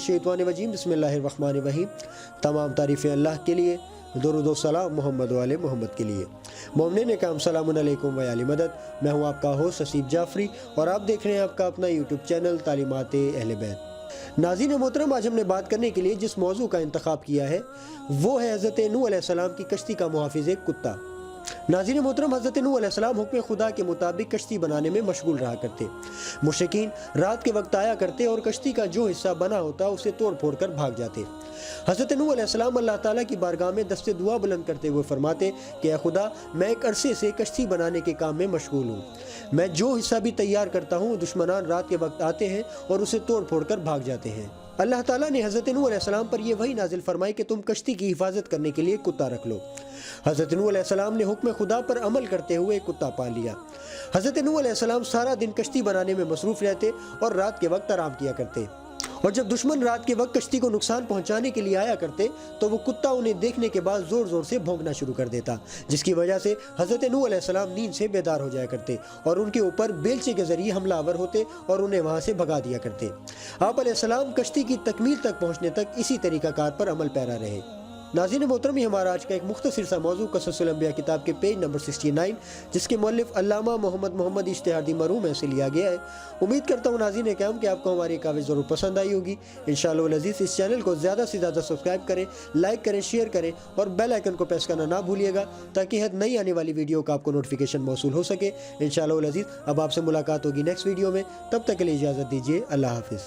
मिनश्शैतानिर्रजीम बिस्मिल्लाहिर्रहमानिर्रहीम। तमाम तारीफ़ें अल्लाह के लिए, दुरूद व सलाम मोहम्मद वाले मोहम्मद के लिए। मोमिनीन कराम सलामुन अलैकुम व आली मदद। मैं हूँ आपका होस्ट हसीब जाफरी और आप देख रहे हैं आपका अपना यूट्यूब चैनल तालीमात अहले बैत। नाज़रीन मोहतरम, आज हमने बात करने के लिए जिस मौजू का इंतखाब किया है वो है हज़रत नूह अलैहिस्सलाम की कश्ती का मुहाफ़िज़ एक कुत्ता। नाज़रीन मोहतरम, हज़रत नूह अलैहिस्सलाम हुक्म खुदा के मुताबिक कश्ती बनाने में मशगूल रहा करते। मुशरिकीन रात के वक्त आया करते और कश्ती का जो हिस्सा बना होता उसे तोड़ फोड़ कर भाग जाते। हज़रत नूह अलैहिस्सलाम अल्लाह ताला की बारगाह में दस्ते दुआ बुलंद करते हुए फरमाते कि ऐ खुदा, मैं एक अरसे से कश्ती बनाने के काम में मशगूल हूँ। मैं जो हिस्सा भी तैयार करता हूँ दुश्मनान रात के वक्त आते हैं और उसे तोड़ फोड़ कर भाग जाते हैं। अल्लाह ताला ने हज़रत नूह अलैहिस्सलाम पर यह वही नाजिल फरमाई कि तुम कश्ती की हिफाजत करने के लिए कुत्ता रख लो। हज़रत नूह अलैहिस्सलाम ने हुक्म खुदा पर अमल करते हुए एक कुत्ता पाल लिया। हज़रत नूह अलैहिस्सलाम सारा दिन कश्ती बनाने में मसरूफ़ रहते और रात के वक्त आराम किया करते। और जब दुश्मन रात के वक्त कश्ती को नुकसान पहुंचाने के लिए आया करते तो वो कुत्ता उन्हें देखने के बाद ज़ोर ज़ोर से भौंकना शुरू कर देता, जिसकी वजह से हज़रत नूह अलैहिस्सलाम नींद से बेदार हो जाया करते और उनके ऊपर बेलचे के ज़रिए हमलावर होते और उन्हें वहाँ से भगा दिया करते। आप अलैहिस्सलाम कश्ती की तकमील तक पहुँचने तक इसी तरीक़ाकार पर अमल पैरा रहे। नाज़रीन मोहतरम, हमारा आज का एक मुख्तसर सा मौजू क़ससुल अंबिया किताब के पेज नंबर 69 जिसके मुअल्लिफ़ अल्लामा मोहम्मद इश्तिहादी मरहूम से लिया गया है। उम्मीद करता हूँ नाज़रीन किराम कि आपको हमारी काविज़ ज़रूर पसंद आई होगी। इंशाअल्लाह अज़ीज़ इस चैनल को ज़्यादा से ज़्यादा सब्सक्राइब करें, लाइक करें, शेयर करें और बेल आइकन को प्रेस करना ना भूलिएगा ताकि हर नई आने वाली वीडियो का आपको नोटिफिकेशन मौसूल हो सके। इंशाअल्लाह अज़ीज़ अब आपसे मुलाकात होगी नेक्स्ट वीडियो में। तब तक के लिए इजाज़त दीजिए। अल्लाह हाफ़िज़।